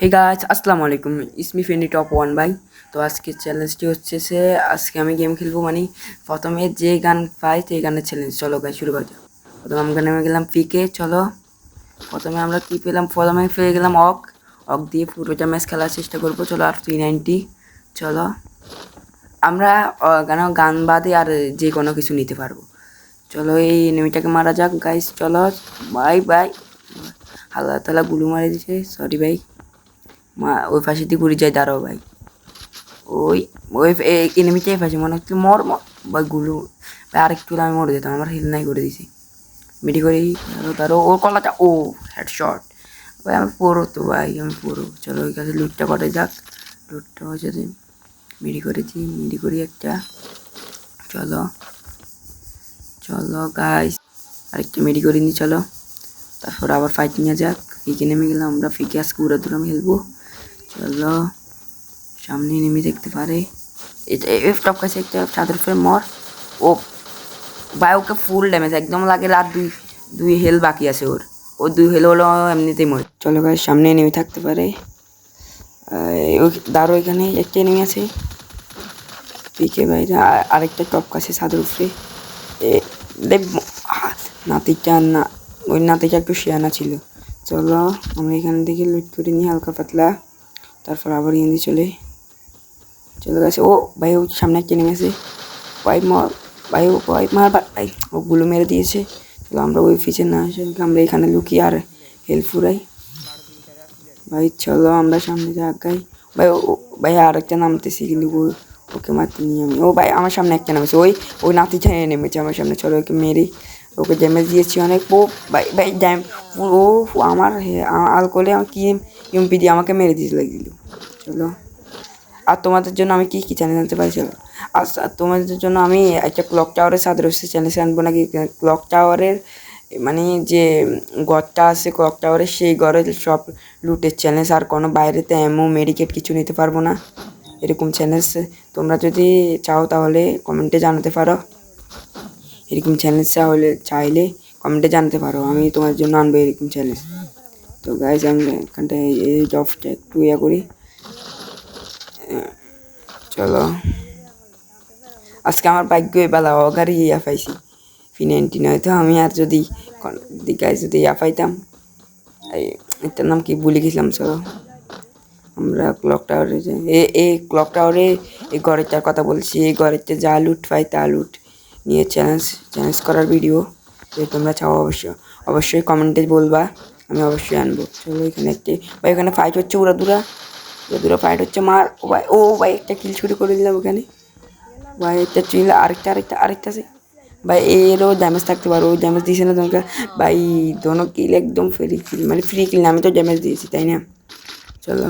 Hey guys আসসালামু আলাইকুম ইসমি Feni top one ভাই। তো আজকে চ্যালেঞ্জটি হচ্ছে আজকে আমি গেম খেলবো মানে প্রথমে যে গান পাই সেই গানের চ্যালেঞ্জ। চলো গাইস শুরু করা যাক। প্রথমে আমরা নেমে গেলাম পিকে। চলো প্রথমে আমরা কি পেলাম, প্রথমে পেয়ে গেলাম অক। অক দিয়ে পুরোটা ম্যাচ খেলার চেষ্টা করবো। চলো আর 390। চলো আমরা গান বাদে আর যে কোনো কিছু নিতে পারবো। চলো এই এনিমিটাকে মারা যাক গাইস। চলো বাই বাই। আল্লাহ তালা গুলু মারে দিছে, সরি ভাই। ওই পাশে দিয়ে ঘুরে যায়, দাঁড়াও ভাই। ওই ওই এনিমিটাই পাশে মনে হচ্ছে মর মর ভাই গুলু ভাই। আরেকটু আমি মরে যেতাম, আমার হিল নাই করে দিছি। মিডি করি তারও ওর কলাটা ও হেডশট ভাই। আমি পুরো তো ভাই, আমি পুরো। চলো ওই কাছে লুটটা করে যাক। লুটটা হচ্ছে মিডি করেছি, মিডি করি একটা। চলো চলো গাইস আরেকটা মিডি করে নি। চলো তারপর আবার ফাইট নিয়ে যাক। ফিকে নেমে গেলাম আমরা। ফিকে আজকে উড়া দুরা খেলবো। চলো সামনে নেমে দেখতে পারে। এটা টপ কাছে একটা চাদর ফের মর। ও ভাই ওকে ফুল ড্যামেজ একদম লাগে। আর দুই দুই হেল বাকি আছে ওর। ও দুই হেল হলো এমনিতেই মরে। চলো গাইস সামনে নেমে থাকতে পারে। দাঁড়ো এখানে একটা নেমে আছে পিকে ভাই। আরেকটা টপ কাছে চাদর উপরে। নাতিটা না, ওই নাতিটা একটু শিয়ানা ছিল। চলো আমরা এখান থেকে লুট করে নিই হালকা পাতলা। তারপর আবার ইন্দি চলে গেছে। ও ভাই ও সামনে একটা নেমেছে ভাই। মর ভাই, ও ভাই মার ভাই। ও গুলো মেরে দিয়েছে। চলো আমরা ওই পিছে না আসে আমরা এখানে লুকিয়ে আর হেল্প ফুরাই ভাই। চলো আমরা সামনে যা আগাই ভাই। ও ভাই আরেকটা নামতেছি কিন্তু ওকে মারতে নিয়ে আমি। ও ভাই আমার সামনে একটা নামেছে, ওই ওই নাতিটা নেমেছে আমার সামনে। চলো ওকে মেরে ওকে ড্যামেজ দিয়েছি অনেক। ও ভাই ভাই ও আমার আলকোলে আমার কি এমপি দিয়ে আমাকে মেরে দিতে লাগিল। চলো আর তোমাদের জন্য আমি কি চ্যানেল আনতে পারি। চলো আর তোমাদের জন্য আমি একটা ক্লক টাওয়ারের সাথে রয়েছে চ্যানেল আনবো নাকি। ক্লক টাওয়ারের মানে যে ঘরটা আছে ক্লক টাওয়ারের, সেই ঘরের সব লুটের চ্যালেঞ্জ। আর কোনো বাইরেতে এমও মেডিকেট কিছু নিতে পারবো না, এরকম চ্যালেঞ্জ। তোমরা যদি চাও তাহলে কমেন্টে জানাতে পারো। এরকম চ্যালেঞ্জ চাইলে কমেন্টে জানাতে পারো, আমি তোমার জন্য আনবো এরকম চ্যালেঞ্জ। তো গাইজ আমি এখানটায় এই জবটা একটু করি। চলো আজকে আমার ভাগ্য বেলা অগারি ইয়া পাইছি ফি90। নয়তো আমি আর যদি গাইজ যদি ইয়া পাইতাম, এটার নাম কি ভুলে গেছিলাম। চলো আমরা ক্লক টাওয়ারে এই ক্লক টাওয়ারে এই ঘরেরটার কথা বলছি। এই ঘরেরটা যা লুট পাই তা লুট নিয়ে চ্যালেঞ্জ করার ভিডিও যদি তোমরা চাও অবশ্যই কমেন্টে বলবা, আমি অবশ্যই আনবো। চলো এখানে একটি ভাই, ওখানে ফাইট হচ্ছে উড়া দুরা ফাইট হচ্ছে। মার ও ভাই, ও ভাই একটা কিল ছুরি করে দিলাম ওখানে ভাই। একটা চিল আরেকটা আছে ভাই। এরও ড্যামেজ থাকতে পারো, ওই ড্যামেজ দিয়েছে না তোমাকে ভাই। দোনো কিল একদম ফ্রি কিল, মানে ফ্রি কিল না, আমি তো ড্যামেজ দিয়েছি তাই না। চলো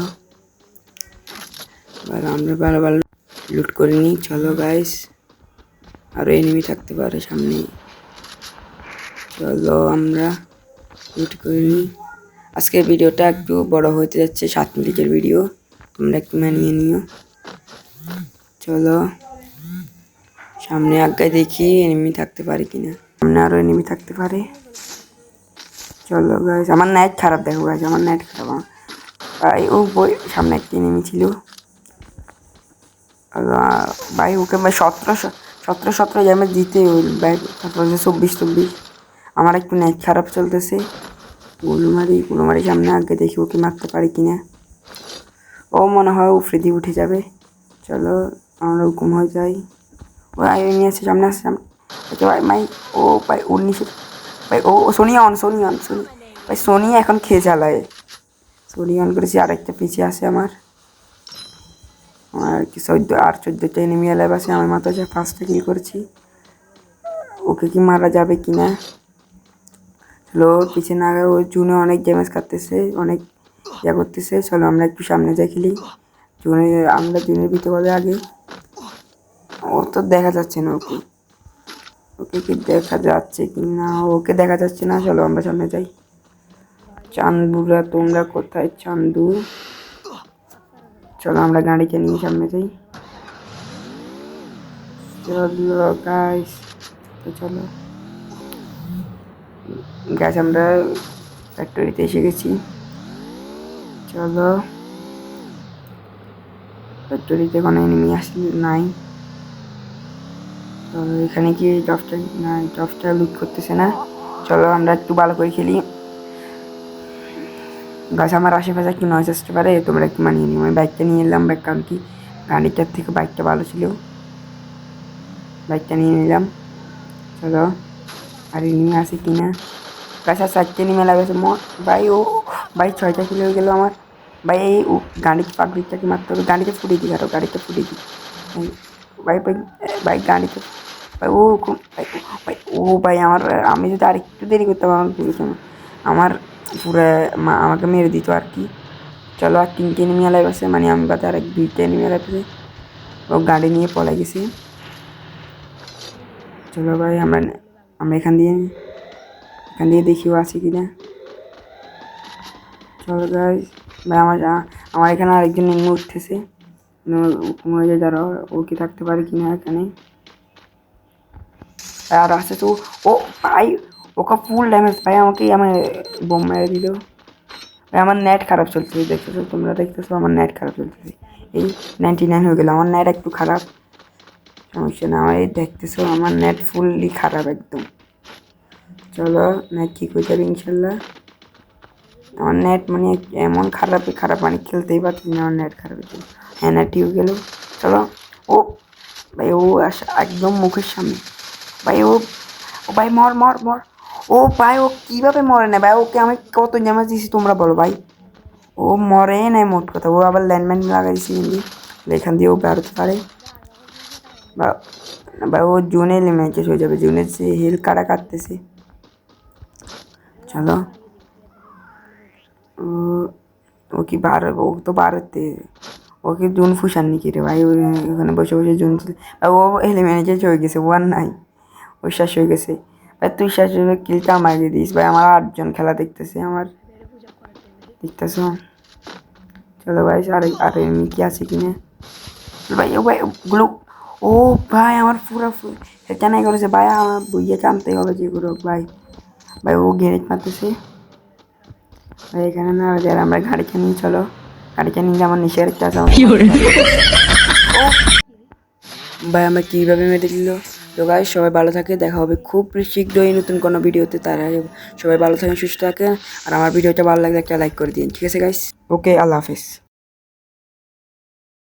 আমরা বারবার লুট করে নিই। চলো গাইস আরও এনিমি থাকতে পারে সামনে। চলো আমরা লুট করে নিই। আজকের ভিডিওটা একটু বড় হতে যাচ্ছে, 7 মিনিটের ভিডিও, তোমরা একটু মানিয়ে নিও। চলো সামনে আগে দেখি এনিমি থাকতে পারে কিনা, সামনে আরও এনিমি থাকতে পারে। চলো গাইস আমার নাইট খারাপ, দেখো গাইস আমার নাইট খারাপ। ও বই সামনে একটা এনিমি ছিল ভাই। ওকে ভাই 17 ড্যামেজ দিতে ভাই। তারপর 24 আমার একটু নেট খারাপ চলতেছে। গুলুমারি সামনে আগে দেখি ওকে মারতে পারি কিনা। ও মনে হয় উপরে দিয়ে উঠে যাবে। চলো আমরা হুকুম হয়ে যাই। ও নিয়ে আসছে সামনে আসছে আচ্ছা ভাই ভাই। ও ভাই 19 ভাই। ও সোনিয়া ভাই। সোনিয়া এখন খেয়ে চালায়। সোনিয়া অন করেছি। আরেকটা পিছিয়ে আছে আমার কি 14টা এনিমি এলাইভ আছে আমার মাথায়। 5টা কিল করেছি। ওকে কি মারা যাবে কিনা। চলো পিছনে না, ওই জুনে অনেক ড্যামেজ খাচ্ছে, অনেক ইয়া করতেছে। চলো আমরা একটু সামনে যাই খেলি। আমরা জুনের ভিতরে বলে আগে। ও তো দেখা যাচ্ছে না, ওকে কি দেখা যাচ্ছে কি না, ওকে দেখা যাচ্ছে না। চলো আমরা সামনে যাই। চান্দুরা তোমরা কোথায় চান্দু। চলো আমরা গাড়িকে নিয়ে সামনে যাই। চলো গাইস, তো চলো গাইস আমরা ফ্যাক্টরিতে এসে গেছি। চলো ফ্যাক্টরিতে কোনো এনিমি আসলে নাই। তো এখানে কি জবটা না, জবটা লুট করতেছে না। চলো আমরা একটু ভালো করে খেলি। গাছ আমার আশেপাশে একটু নয়েজ আসতে পারে, তোমরা একটু মানিয়ে নিও। আমি বাইকটা নিয়ে এলাম, বাইক কারণ কি গাড়িটার থেকে বাইকটা ভালো ছিল, বাইকটা নিয়ে নিলাম। চলো আর এনিমি আছে কি না। গাছ আর 4টে এনিমি লাগেছে ভাই। ও ভাই 6টা কিলো হয়ে গেল আমার ভাই। এই গাড়ির পাবলিকটাকে মারতে হবে, গাড়িতে ফুটিয়ে দিই আরো, গাড়িতে ফুটিয়ে দিই ভাই ভাই ভাই গাড়িতে ভাই। ও ভাই ভাই ও ভাই আমার, আমি যদি আর একটু দেরি করতাম আমার পুলিশ আমার পুরো আমাকে মেরে দিত আর কি। চলো আর 3টে এনিমি আলাই আছে, মানে আমি বাদে আর 2টা এনিমি আলাই আছে। ও গাড়ি নিয়ে পলাই গেছি। চলো ভাই আমরা আমরা এখান দিয়ে দেখি ও আছে কি না। চলো গাইস ভাই আমার এখানে আরেকজন এনিমি উঠতেছে, মরে দাঁড়াও। ও কি থাকতে পারে কিনা এখানে। আর আছে তো ও ভাই, ওকে ফুল ড্যামেজ ভাই। আমাকে আমার বোম মেরে দিল ভাই। আমার নেট খারাপ চলতেছে, দেখতেছো তোমরা, দেখতেছো আমার নেট খারাপ চলতেছে। এই 99 হয়ে গেল আমার নেট, একটু খারাপ, সমস্যা না। আমার এই দেখতেছো আমার নেট ফুললি খারাপ একদম। চলো নেট ঠিক হয়ে যাবে ইনশাল্লাহ। আমার নেট মানে এমন খারাপ মানে খেলতেই পারছি না, আমার নেট খারাপ হয়ে। হ্যাঁ নেট ঠিক হয়ে গেল। চলো ও ভাই, ও একদম মুখের সামনে ভাই। ও ভাই মর মর মর। ও ভাই ও কীভাবে মরে না ভাই, ওকে আমি কত ড্যামেজ দিয়েছি তোমরা বলো ভাই। ও মরে নাই মোট কথা, ও আবার ল্যান্ডমাইন লাগাই দিয়েছি কিন্তু এখান দিয়ে ও বেরোতে পারে বা ও জুনে ম্যাচেস হয়ে যাবে। জুনের যে হিল কাটতেছে। চলো ও কি ও তো বাড়তে, ওকে জুন ফুসাননি কি রে ভাই। ওখানে বসে বসে জুন ও হেলে ম্যানেজার হয়ে গেছে, ও আর নাই, ওই শেষ হয়ে গেছে ভাই। তুই শেষ হয়ে কিলটা আমাকে দিস ভাই। আমার 8জন খেলা দেখতেছে আমার, দেখতেছ। চলো ভাই আর এমনি কি আছে কিনা ভাই। ও ভাই গুলো, ও ভাই আমার পুরো কেন করেছে ভাই। আমার বইয়ে টানতে হবে যে গুলো ভাই। ভাই ও গ্যারেজ মারতেছে ভাই এখানে না। আর আমরা গাড়িটা নিয়ে চলো, গাড়িটা নিয়ে আমার নিচের একটা আছে ভাই। আমরা কীভাবে মেরে দিল। তো গাইস সবাই ভালো থাকে, দেখা হবে খুব শীঘ্রই নতুন কোনো ভিডিওতে। তার আগে সবাই ভালো থাকেন, সুস্থ থাকেন। আর আমার ভিডিওটা ভালো লাগলে একটা লাইক করে দিন, ঠিক আছে গাইস। ওকে আল্লাহ হাফেজ।